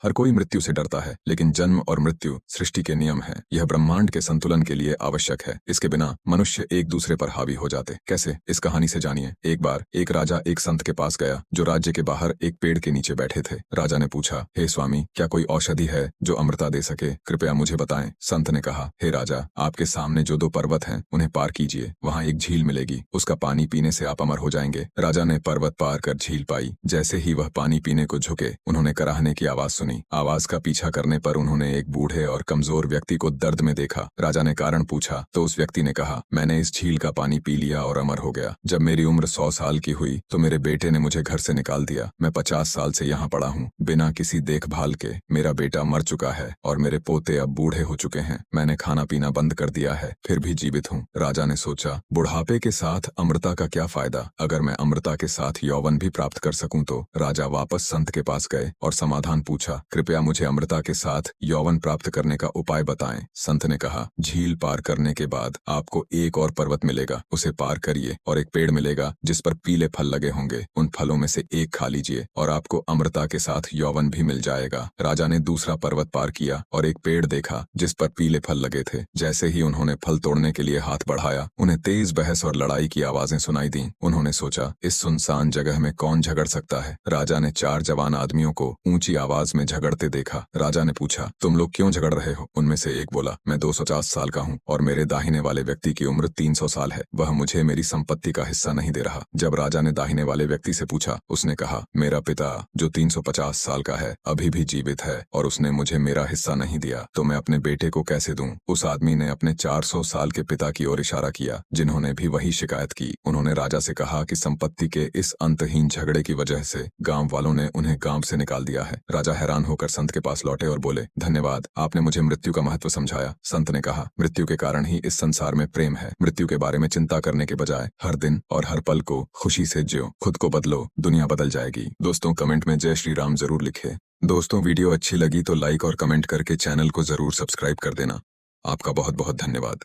हर कोई मृत्यु से डरता है, लेकिन जन्म और मृत्यु सृष्टि के नियम हैं। यह ब्रह्मांड के संतुलन के लिए आवश्यक है। इसके बिना मनुष्य एक दूसरे पर हावी हो जाते। कैसे? इस कहानी से जानिए। एक बार एक राजा एक संत के पास गया जो राज्य के बाहर एक पेड़ के नीचे बैठे थे। राजा ने पूछा, हे स्वामी, क्या कोई औषधि है जो अमृता दे सके? कृपया मुझे बताएं। संत ने कहा, हे राजा, आपके सामने जो 2 पर्वत हैं उन्हें पार कीजिए। वहाँ एक झील मिलेगी, उसका पानी पीने से आप अमर हो जाएंगे। राजा ने पर्वत पार कर झील पाई। जैसे ही वह पानी पीने को झुके, उन्होंने कराहने की आवाज सुनी। आवाज का पीछा करने पर उन्होंने एक बूढ़े और कमजोर व्यक्ति को दर्द में देखा। राजा ने कारण पूछा तो उस व्यक्ति ने कहा, मैंने इस झील का पानी पी लिया और अमर हो गया। जब मेरी उम्र 100 साल की हुई तो मेरे बेटे ने मुझे घर से निकाल दिया। मैं 50 साल से यहाँ पड़ा हूँ, बिना किसी देखभाल के। मेरा बेटा मर चुका है और मेरे पोते अब बूढ़े हो चुके हैं। मैंने खाना पीना बंद कर दिया है, फिर भी जीवित हूँ। राजा ने सोचा, बुढ़ापे के साथ अमृता का क्या फायदा? अगर मैं अमृता के साथ यौवन भी प्राप्त कर सकूं तो। राजा वापस संत के पास गए और समाधान पूछा, कृपया मुझे अमृता के साथ यौवन प्राप्त करने का उपाय बताएं। संत ने कहा, झील पार करने के बाद आपको एक और पर्वत मिलेगा, उसे पार करिए और एक पेड़ मिलेगा जिस पर पीले फल लगे होंगे। उन फलों में से एक खा लीजिए और आपको अमृता के साथ यौवन भी मिल जाएगा। राजा ने दूसरा पर्वत पार किया और एक पेड़ देखा जिस पर पीले फल लगे थे। जैसे ही उन्होंने फल तोड़ने के लिए हाथ बढ़ाया, उन्हें तेज बहस और लड़ाई की आवाजें सुनाई दी। उन्होंने सोचा, इस सुनसान जगह में कौन झगड़ सकता है? राजा ने 4 जवान आदमियों को ऊंची आवाज में झगड़ते देखा। राजा ने पूछा, तुम लोग क्यों झगड़ रहे हो? उनमें से एक बोला, मैं 250 साल का हूँ और मेरे दाहिने वाले व्यक्ति की उम्र 300 साल है। वह मुझे मेरी संपत्ति का हिस्सा नहीं दे रहा। जब राजा ने दाहिने वाले व्यक्ति से पूछा, उसने कहा, मेरा पिता जो 350 साल का है अभी भी जीवित है और उसने मुझे मेरा हिस्सा नहीं दिया, तो मैं अपने बेटे को कैसे दूं? उस आदमी ने अपने 400 साल के पिता की ओर इशारा किया, जिन्होंने भी वही शिकायत की। उन्होंने राजा से कहा कि संपत्ति के इस अंतहीन झगड़े की वजह से गांव वालों ने उन्हें गांव से निकाल दिया है। राजा हैरान होकर संत के पास लौटे और बोले, धन्यवाद, आपने मुझे मृत्यु का महत्व समझाया। संत ने कहा, मृत्यु के कारण ही इस संसार में प्रेम है। मृत्यु के बारे में चिंता करने के बजाय हर दिन और हर पल को खुशी से जियो। खुद को बदलो, दुनिया बदल जाएगी। दोस्तों, कमेंट में जय श्री राम जरूर लिखे। दोस्तों, वीडियो अच्छी लगी तो लाइक और कमेंट करके चैनल को जरूर सब्सक्राइब कर देना। आपका बहुत बहुत धन्यवाद।